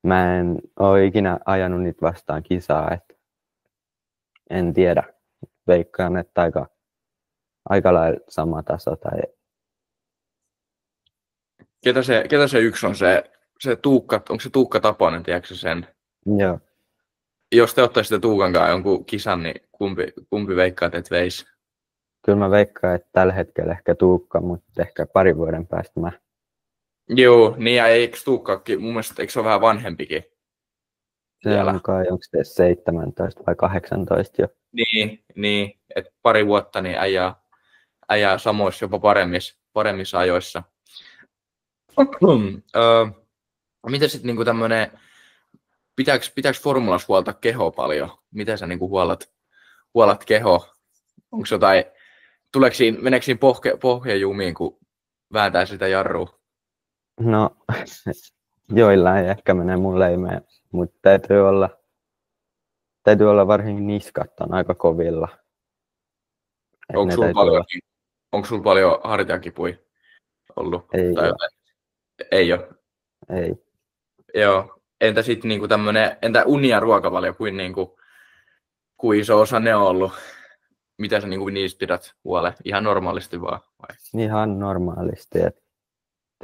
mä en ole ikinä ajanut niitä vastaan kisaa, että en tiedä. Veikkaan, että aika lailla sama taso. Tai... Ketä se yksi on? Se Tuukka, onko se Tuukka Taponen, tiedätkö sen? Joo. Jos te ottaisitte Tuukan kanssa jonkun kisan, niin kumpi veikkaat, että veisi? Kyllä mä veikkaan, että tällä hetkellä ehkä Tuukka, mutta ehkä 2 vuoden päästä mä. Joo, niin ja eikö Tuukkakin, mun mielestä eikö se ole vähän vanhempikin? Se on kai, onko se 17 vai 18 jo? Niin, että 2 vuotta niin äijää samoissa jopa paremmissa ajoissa. Miten sitten niinku tämmönen, pitääkö formulassa huolta kehoa paljon? Miten sä niinku huolat kehoa? Onko jotain, meneekö siinä pohjajumiin, kun vääntää sitä jarrua? No, joillain ehkä menee, mulle ei mene, mutta täytyy olla varsinkin niskat on aika kovilla. Onko sulla paljon hartiakipuja ollut? Ei tai ole. Ei ole? Ei. Joo. Entä sitten niinku entä uni ja ruokavalio, kuin iso osa ne on ollut? Mitä sä niinku niistä pidät huolen? Ihan normaalisti vaan? Vai? Ihan normaalisti, että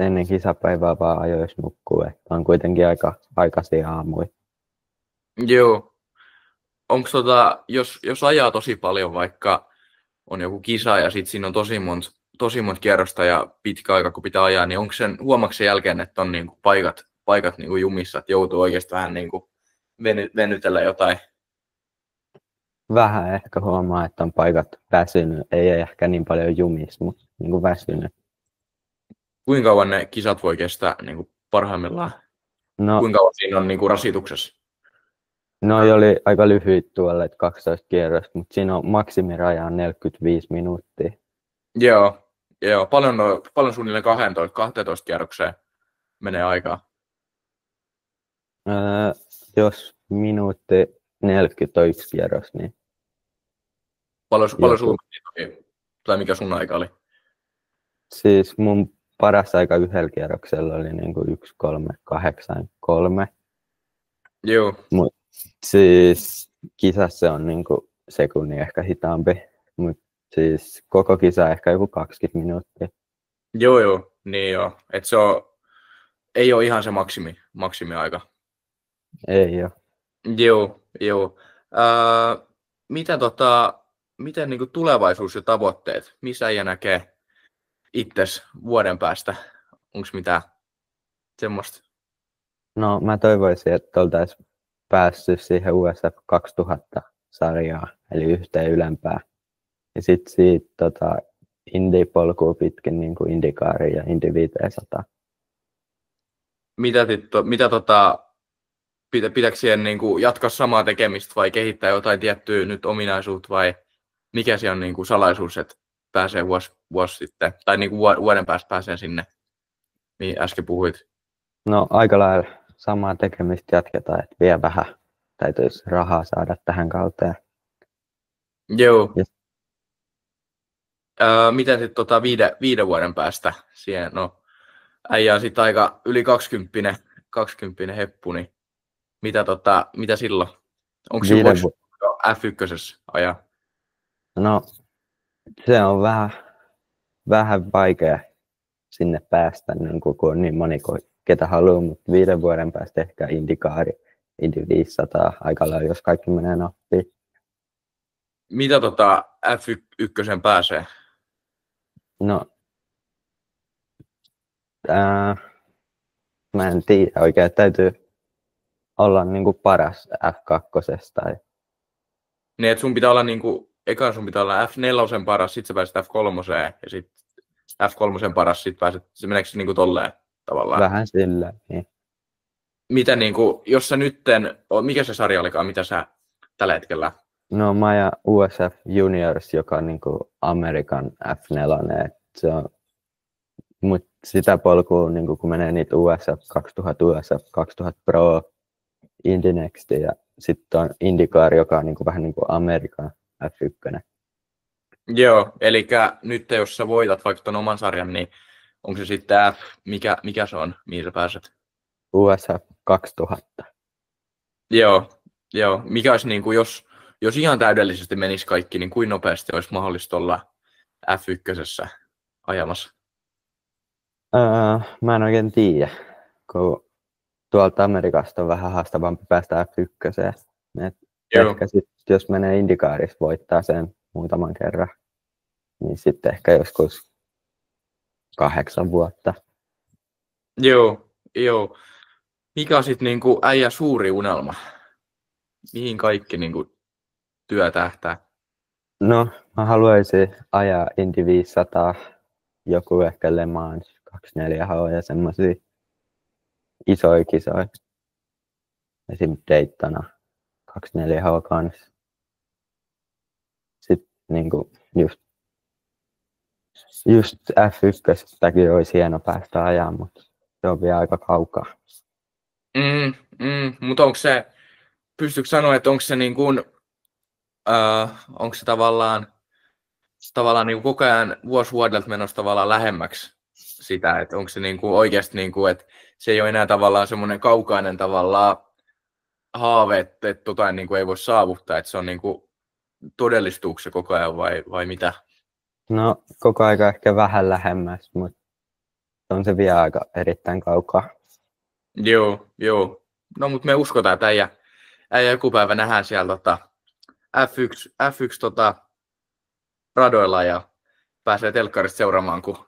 ennen kisapäivää vaan ajoissa nukkuu, että on kuitenkin aika aikaisia aamuja. Joo. Onko jos ajaa tosi paljon, vaikka on joku kisa ja sitten siinä on tosi monta kierrosta ja pitkä aika kun pitää ajaa, niin onko huomaako sen jälkeen, että on niinku paikat niinku jumissa, että joutuu oikeasti vähän niinku venytellä jotain? Vähän ehkä huomaa, että on paikat väsynyt, ei ehkä niin paljon jumissa, mutta niinku väsynyt. Kuinka kauan ne kisat voi kestää niinku parhaimmillaan? No, kuinka kauan siinä on niinku rasituksessa? Noi oli aika lyhyt tuolle, että 12 kierrosta, mutta siinä on maksimiraja 45 minuuttia. Joo. Paljon suunnilleen 12 kierrokseen menee aikaa. Jos minuutti 40 on yksi kierros, niin Paljon sulla meni, tai mikä sun aika oli? siis mun paras aika yhdellä kierroksella oli niinku 1:3.83. Joo. Mut siis kisassa on niinku sekunnin ehkä hitaampi, mut siis koko kisa ehkä joku 20 minuuttia. Joo, niin joo. Et ei ole ihan se maksimiaika. Ei oo. Joo. Miten niinku tulevaisuus ja tavoitteet? Missä äijä näkee itses vuoden päästä? Onko mitään semmoista? No mä toivoisin, että oltaisiin päässyt siihen USF 2000-sarjaan, eli yhteen ylempään. Ja sitten siitä Indy-polkua pitkin niin kuin Indykaari ja Indy 500. Pitääkö siihen niinku jatkaa samaa tekemistä vai kehittää jotain tiettyä nyt ominaisuutta vai mikä se on niinku salaisuus, että pääsee vuosi sitten tai niinku vuoden päästä pääsee sinne, mihin äsken puhuit? No aika lailla samaa tekemistä jatketaan, että vielä vähän täytyisi rahaa saada tähän kauteen. Joo. Yes. Miten sitten viiden vuoden päästä siihen? No, äijä on sitten aika yli 20 heppu, niin mitä silloin? Onko se F1 ajaa? No, se on vähän vaikea sinne päästä, niin kun on niin moni ketä haluaa, mutta 5 vuoden päästä ehkä Indykaari, Indy 500 aika lailla, jos kaikki menee nappiin. Mitä F1 pääsee? No, mä en tiedä oikein, täytyy olla niinku paras F2 tai... Niin, että sun pitää olla ekan sun pitää olla F4 paras, sit sä pääset F3 ja sit F3 paras, sit pääset, se meneekö se niinku tolleen tavallaan? Vähän sillä, niin. Mitä jos sä mikä se sarja olikaan, mitä sä tällä hetkellä? No mä ajan USF Juniors, joka on niinku Amerikan F4, se on, mut sitä polkua niinku kun menee niitä USF 2000, USF 2000 Pro, Indy Next ja sitten on IndyCar, joka on niinku vähän niin kuin Amerikan F1. Joo, eli nyt jos sä voitat vaikka ton oman sarjan, niin onko se sitten mikä se on, mihin sä pääset? USF 2000. Joo. Mikä olisi jos ihan täydellisesti menisi kaikki, niin kuin nopeasti olisi mahdollista olla F1 ajamassa? Mä en oikein tiedä, kun tuolta Amerikasta on vähän haastavampi päästä F1. Ehkä sit, jos menee IndyCarissa voittaa sen muutaman kerran, niin sitten ehkä joskus 8 vuotta. Joo. Mikä on sitten äijä suuri unelma? Mihin kaikki työ tähtää? No, mä haluaisin ajaa Indy 500, joku ehkä Le Mans 24H ja semmosia isoja kisoja. Esim. Daytona 24H kanssa. Sitten just F1:stäkin olisi hieno päästä ajaa, mutta se on vielä aika kaukaa. Mutta pystytkö sanoa, että onko se onko se tavallaan koko ajan vuosi vuodelta menossa tavallaan lähemmäksi sitä, että onko se oikeasti että se ei ole enää tavallaan semmoinen kaukainen tavallaan haave, että ei voi saavuttaa, että se on todellistuuko se koko ajan vai mitä? No koko ajan ehkä vähän lähemmäs, mutta on se vielä aika erittäin kaukaa. Joo. No mutta me uskotaan, että äijä joku päivä nähdään siellä F1 radoilla ja pääsee telkkarista seuraamaan, kun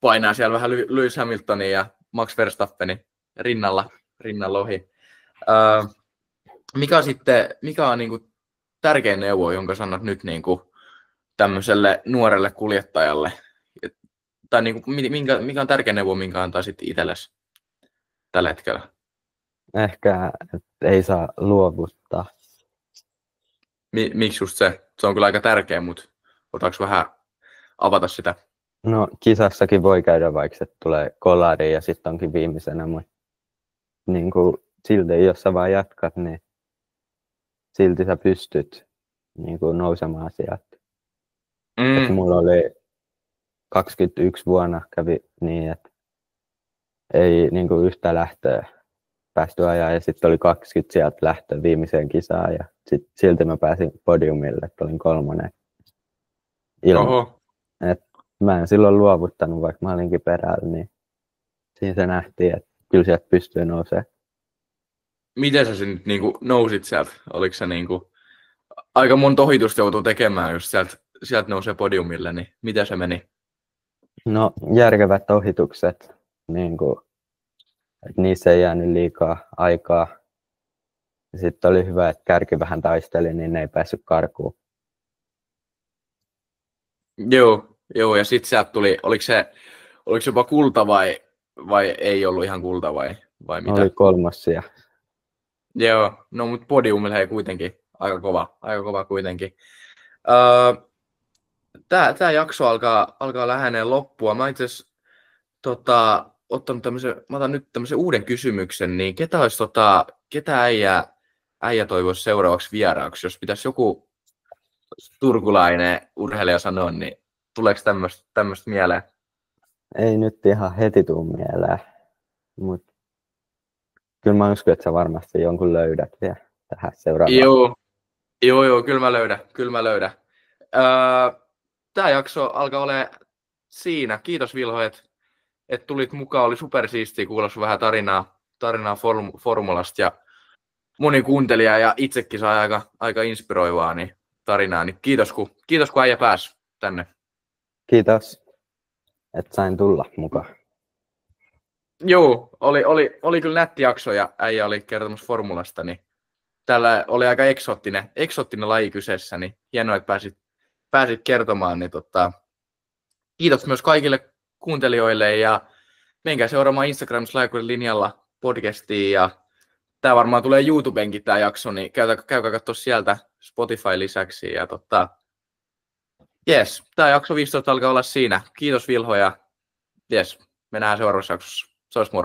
painaa siellä vähän Lewis Hamiltonin ja Max Verstappenin rinnalla ohi. Mikä on tärkein neuvo, jonka sanot nyt tämmöiselle nuorelle kuljettajalle? Tai mikä on tärkein neuvo, minkä antaisit itsellesi tällä hetkellä? Ehkä, että ei saa luovuttaa. Miksi just se? Se on kyllä aika tärkeä, mutta otaks vähän avata sitä? No kisassakin voi käydä, vaikka se tulee kolari ja sitten onkin viimeisenä, mutta niin kuin, silti jos sä vaan jatkat, niin silti sä pystyt niin kuin, nousemaan sieltä. Et mulla oli 21 vuonna kävi niin, että ei niin kuin, yhtä lähtöä päästy ajaa ja sitten oli 20 sieltä lähtöä viimeiseen kisaan ja silti mä pääsin podiumille, että olin 3. Et mä en silloin luovuttanut, vaikka mä olinkin perällä, niin siinä se nähtiin, että kyllä sieltä pystyy nousemaan. Miten sä nyt niinku nousit sieltä? Oliko se niinku aika monta ohitusta joutuu tekemään, jos sieltä nousee podiumille, niin miten se meni? No järkevät ohitukset, niin kuin, että niissä ei jäänyt liikaa aikaa. Sitten oli hyvä, että kärki vähän taisteli, niin ne ei päässyt karkuun. Joo, ja sitten sieltä tuli, oliko se jopa kulta vai ei ollut ihan kulta vai mitä? Oli 3. sija. Joo, no mutta podiumilla ei kuitenkin aika kova kuitenkin. Tää jakso alkaa lähenee loppua. Mä itse asiassa otan nyt tämmöisen uuden kysymyksen, niin ketä äijä toivoisi seuraavaksi vieraaksi? Jos pitäisi joku turkulainen urheilija sanoa, niin tuleeko tämmöistä mieleen? Ei nyt ihan heti tuu mieleen, mutta kyllä mä uskon, että sä varmasti jonkun löydät vielä tähän seuraavaan. Joo, kyllä mä löydän. Tämä jakso alkaa olemaan siinä. Kiitos Vilho, että tulit mukaan. Oli supersiistiä kuulla sun vähän tarinaa formulasta ja moni kuuntelija ja itsekin sai aika inspiroivaa tarinaa. Niin kiitos kun äijä pääsi tänne. Kiitos, että sain tulla mukaan. Joo, oli kyllä nätti jakso ja äijä oli kertomassa formulasta, niin täällä oli aika eksoottinen laji kyseessä, niin hienoa, että pääsit kertomaan. Niin kiitos myös kaikille kuuntelijoille ja menkää seuraamaan Instagramissa Lahjakkuuden linjalla podcastia ja tää varmaan tulee YouTubenkin tää jakso, niin käykää katsoa sieltä Spotify lisäksi ja jes, tää jakso 15 alkaa olla siinä. Kiitos Vilho ja jes, me nähdään seuraavassa jaksossa. Se olisi moro.